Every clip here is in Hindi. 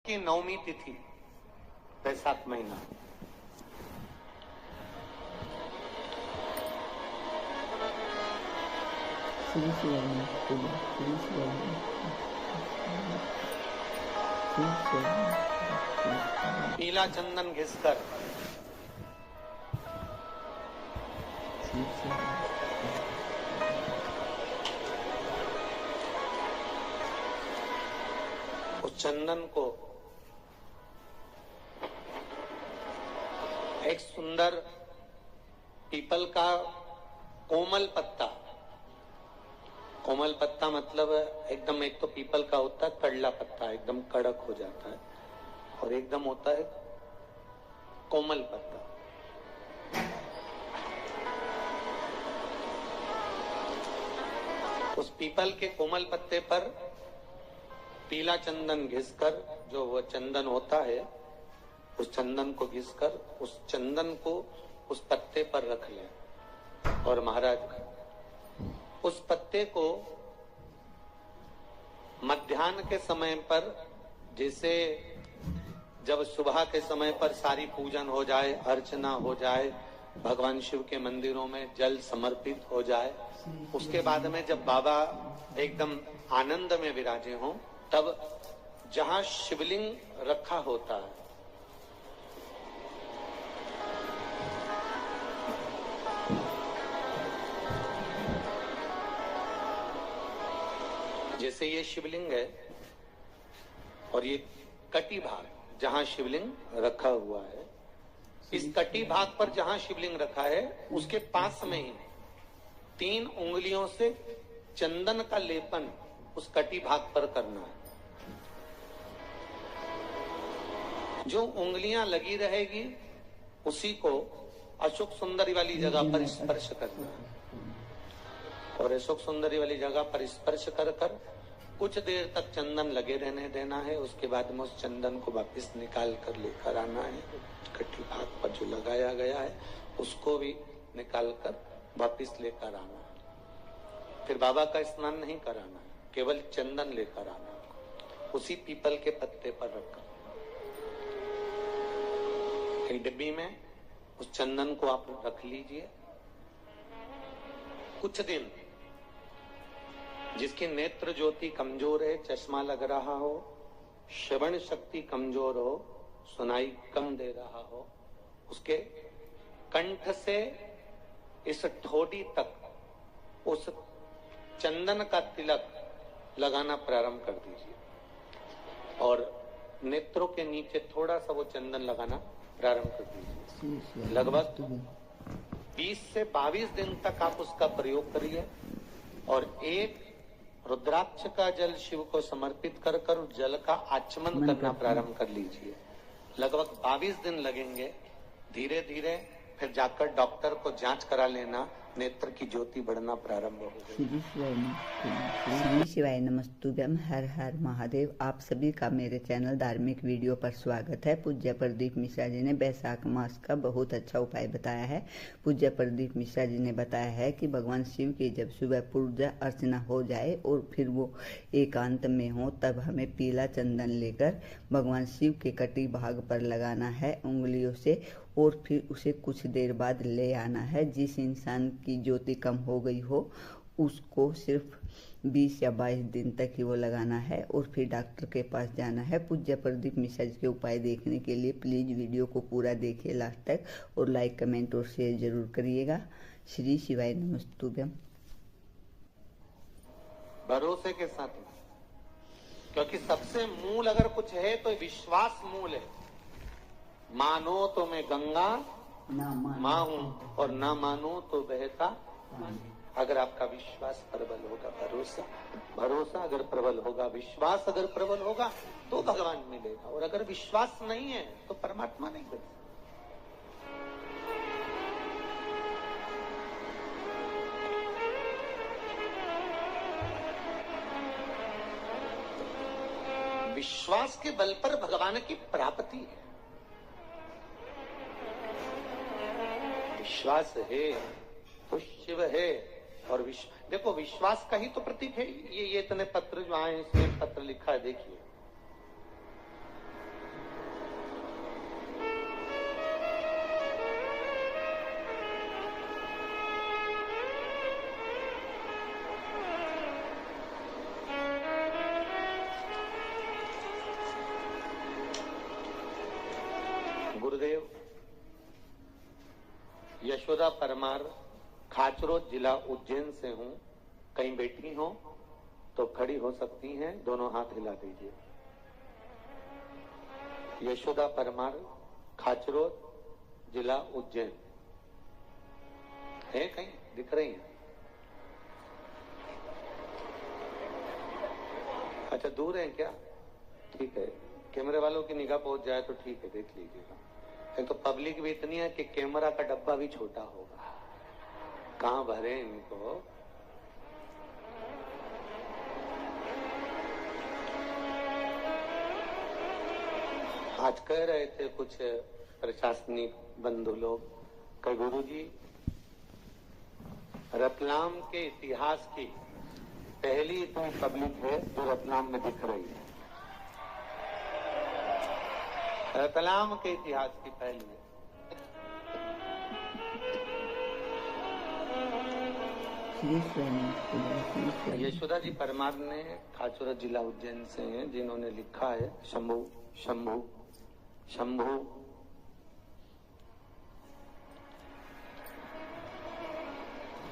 की नवमी तिथि बैसाख महीना। पीला चंदन घिसकर उस चंदन को एक सुंदर पीपल का कोमल पत्ता मतलब एकदम, एक तो पीपल का होता है कड़ला पत्ता, एकदम कड़क हो जाता है, और एकदम होता है कोमल पत्ता। उस पीपल के कोमल पत्ते पर पीला चंदन घिसकर, जो वह चंदन होता है, उस चंदन को घिसकर उस चंदन को उस पत्ते पर रख लें। और महाराज उस पत्ते को मध्याह्न के समय पर, जैसे जब सुबह के समय पर सारी पूजन हो जाए, अर्चना हो जाए, भगवान शिव के मंदिरों में जल समर्पित हो जाए, उसके बाद में जब बाबा एकदम आनंद में विराजे हों, तब जहां शिवलिंग रखा होता है, जैसे ये शिवलिंग है और ये कटी भाग जहां शिवलिंग रखा हुआ है, इस कटी भाग पर जहां शिवलिंग रखा है उसके पास में ही 3 उंगलियों से चंदन का लेपन उस कटी भाग पर करना है। जो उंगलियां लगी रहेगी उसी को अशोक सुंदरी वाली जगह पर स्पर्श करना है, और अशोक सुंदरी वाली जगह पर स्पर्श कर कर कुछ देर तक चंदन लगे रहने देना है। उसके बाद में उस चंदन को वापस निकाल कर लेकर आना है। कटी भाग पर जो लगाया गया है उसको भी निकाल कर वापस लेकर आना है। फिर बाबा का स्नान नहीं कराना है, केवल चंदन लेकर आना है, उसी पीपल के पत्ते पर रखकर। एक डिब्बी में उस चंदन को आप रख लीजिए। कुछ दिन जिसकी नेत्र ज्योति कमजोर है, चश्मा लग रहा हो, श्रवण शक्ति कमजोर हो, सुनाई कम दे रहा हो, उसके कंठ से इस ठोडी तक उस चंदन का तिलक लगाना प्रारंभ कर दीजिए, और नेत्रों के नीचे थोड़ा सा वो चंदन लगाना प्रारंभ कर दीजिए। लगभग 20 से 22 दिन तक आप उसका प्रयोग करिए, और एक रुद्राक्ष का जल शिव को समर्पित कर कर उस जल का आचमन करना प्रारंभ कर लीजिए। लगभग 22 दिन लगेंगे। धीरे धीरे फिर जाकर डॉक्टर को जांच करा लेना, नेत्र की ज्योति बढ़ना प्रारंभ हो गई। श्री शिवाय नमस्तुभ्यम। हर हर महादेव। आप सभी का मेरे चैनल धार्मिक वीडियो पर स्वागत है। पूज्य प्रदीप मिश्रा जी ने बैसाख मास का बहुत अच्छा उपाय बताया है। पूज्य प्रदीप मिश्रा जी ने बताया है कि भगवान शिव की जब सुबह पूजा अर्चना हो जाए और फिर वो एकांत में हो, तब हमें पीला चंदन लेकर भगवान शिव के कटी भाग पर लगाना है उंगलियों से, और फिर उसे कुछ देर बाद ले आना है। जिस इंसान की ज्योति कम हो गई हो उसको सिर्फ 20 या 22 दिन तक ही वो लगाना है, और फिर डॉक्टर के पास जाना है। पूज्य प्रदीप मिश्रा जी के उपाय देखने के लिए प्लीज वीडियो को पूरा देखिए लास्ट तक, और लाइक कमेंट और शेयर जरूर करिएगा। श्री शिवाय नमस्तुभ्यम। भरोसे के साथ, क्योंकि सबसे मूल अगर कुछ है तो विश्वास मूल है। मानो तो मैं गंगा माँ हूं, और ना मानो तो बहता। अगर आपका विश्वास प्रबल होगा, भरोसा अगर प्रबल होगा, विश्वास अगर प्रबल होगा तो भगवान मिलेगा, और अगर विश्वास नहीं है तो परमात्मा नहीं मिलेगा। विश्वास के बल पर भगवान की प्राप्ति है। विश्वास है तो शिव है, और देखो विश्वास का ही तो प्रतीक है ये इतने पत्र जो आए, इसमें पत्र लिखा है, देखिए गुरुदेव यशोदा परमार, खाचरोद जिला उज्जैन से हूं। कहीं बैठी हो तो खड़ी हो सकती हैं, दोनों हाथ हिला दीजिए। यशोदा परमार, खाचरोद जिला उज्जैन है, कहीं दिख रही हैं? अच्छा, दूर है क्या? ठीक है, कैमरे वालों की निगाह पहुंच जाए तो ठीक है, देख लीजिएगा। एक तो पब्लिक भी इतनी है कि कैमरा का डब्बा भी छोटा होगा, कहां भरे इनको। आज कह रहे थे कुछ प्रशासनिक बंधु लोग कि गुरुजी, रतलाम के इतिहास की पहली इतनी पब्लिक है जो रतलाम में दिख रही है। रतलाम के इतिहास की पहली है। यशोदा जी परमार ने खाचरोद जिला उज्जैन से हैं, जिन्होंने लिखा है शंभू शंभू शंभू।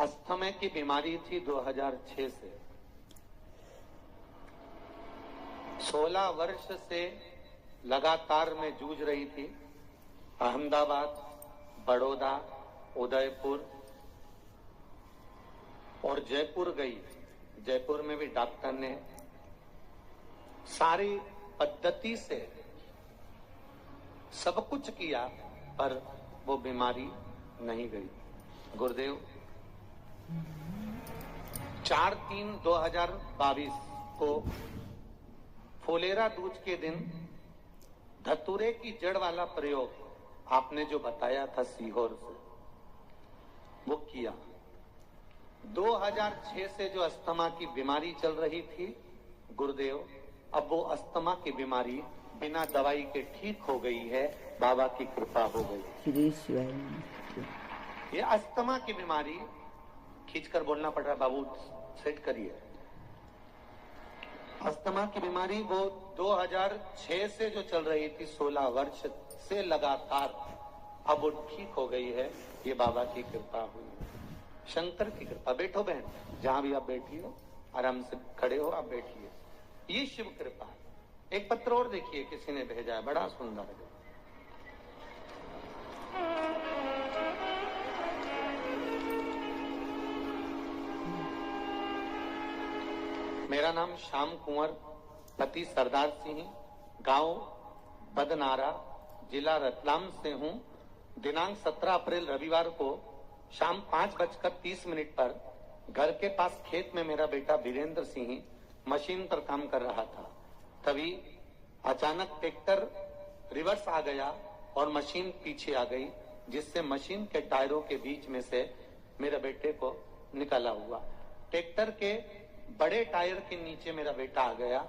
अस्थमा की बीमारी थी 2006 से। 16 वर्ष से लगातार मैं जूझ रही थी। अहमदाबाद, बड़ौदा, उदयपुर और जयपुर गई। जयपुर में भी डॉक्टर ने सारी पद्धति से सब कुछ किया, पर वो बीमारी नहीं गई। गुरुदेव 4/3/2022 को फुलेरा दूज के दिन धतूरे की जड़ वाला प्रयोग आपने जो बताया था सीहोर से, वो किया। 2006 से जो अस्थमा की बीमारी चल रही थी गुरुदेव, अब वो अस्थमा की बीमारी बिना दवाई के ठीक हो गई है, बाबा की कृपा हो गई। ये अस्थमा की बीमारी, खींचकर बोलना पड़ रहा है बाबू, सेट करिए। अस्थमा की बीमारी वो 2006 से जो चल रही थी 16 वर्ष से लगातार, अब वो ठीक हो गई है। ये बाबा की कृपा हुई, शंकर की कृपा। बैठो बहन, जहां भी आप बैठी हो, आराम से खड़े हो, आप बैठिए। ये शिव कृपा है। एक पत्र और देखिए, किसी ने भेजा है, बड़ा सुंदर है। मेरा नाम श्याम कुंवर, पति सरदार सिंह, गांव बदनारा, जिला रतलाम से हूं। दिनांक 17 अप्रैल रविवार को शाम 5:30 पर घर के पास खेत में मेरा बेटा वीरेंद्र सिंह मशीन पर काम कर रहा था। तभी अचानक ट्रैक्टर रिवर्स आ गया और मशीन पीछे आ गई, जिससे मशीन के टायरों के बीच में से मेरे बेटे को निकाला हुआ। ट्रैक्टर के बड़े टायर के नीचे मेरा बेटा आ गया।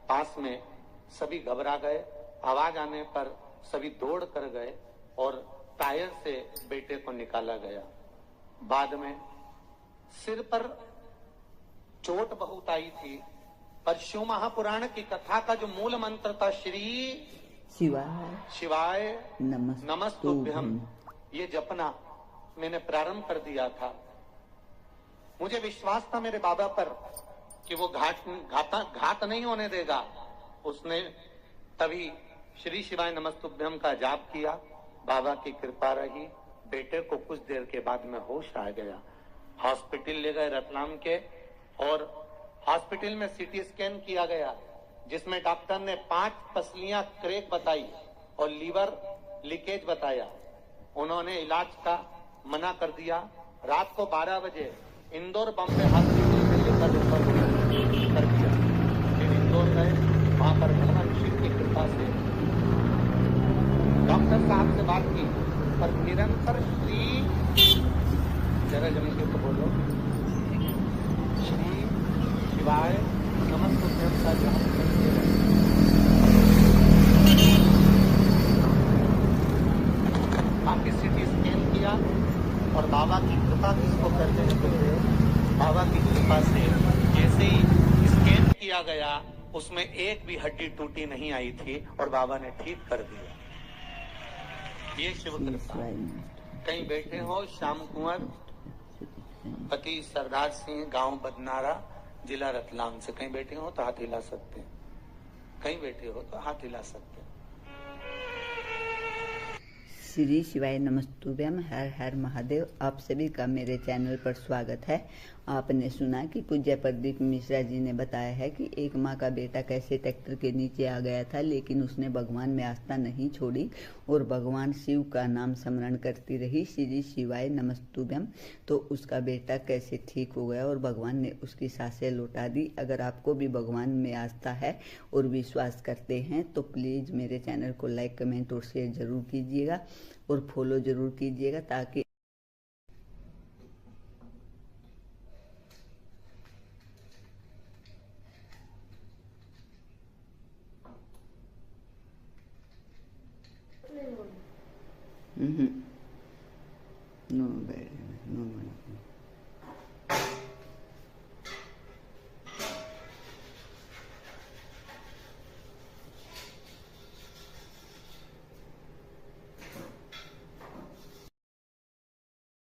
पास में सभी घबरा गए। आवाज आने पर सभी दौड़ कर गए और टायर से बेटे को निकाला गया। बाद में सिर पर चोट बहुत आई थी, पर शिव महापुराण की कथा का जो मूल मंत्र था, श्री शिवाय नमस्तुभ्यम, ये जपना मैंने प्रारंभ कर दिया था। मुझे विश्वास था मेरे बाबा पर कि वो घात नहीं होने देगा। उसने तभी श्री शिवाय नमस्तुभ्यम का जाप किया। बाबा की कृपा रही। बेटे को कुछ देर के बाद में होश आ गया। हॉस्पिटल ले गए रतलाम के, और हॉस्पिटल में सीटी स्कैन किया गया, जिसमें डॉक्टर ने 5 पसलियां क्रैक बताई और लीवर लीकेज बताया। उन्होंने इलाज का मना कर दिया। रात को 12 बजे इंदौर बॉम्बे हॉस्पिटल में लेकर कर दिया। फिर इंदौर गए, वहां पर भगवान शिव की कृपा से डॉक्टर साहब से बात की, पर निरंतर श्री, जरा जमीन के तो बोलो, श्री शिवाय नमस्तुभ्यम का जाप करते रहे। बाकी सीटी स्कैन किया और बाबा की कृपा किसको करते हैं? बाबा की कृपा से जैसे ही स्कैन किया गया, उसमें एक भी हड्डी टूटी नहीं आई थी और बाबा ने ठीक कर दिया। ये शिव कृपा। कहीं बैठे हो श्याम कुंवर पति सरदार सिंह, गांव बदनारा, जिला रतलाम से कहीं बैठे हो तो हाथ हिला सकते हैं, कहीं बैठे हो तो हाथ हिला सकते हैं। श्री शिवाय नमस्तुभ्यम, हर हर महादेव। आप सभी का मेरे चैनल पर स्वागत है। आपने सुना कि पूज्य प्रदीप मिश्रा जी ने बताया है कि एक माँ का बेटा कैसे ट्रैक्टर के नीचे आ गया था, लेकिन उसने भगवान में आस्था नहीं छोड़ी और भगवान शिव का नाम स्मरण करती रही, श्री शिवाय नमस्तुभ्यम। तो उसका बेटा कैसे ठीक हो गया और भगवान ने उसकी सांसें लौटा दी। अगर आपको भी भगवान में आस्था है और विश्वास करते हैं तो प्लीज़ मेरे चैनल को लाइक, कमेंट और शेयर जरूर कीजिएगा और फॉलो जरूर कीजिएगा, ताकि नो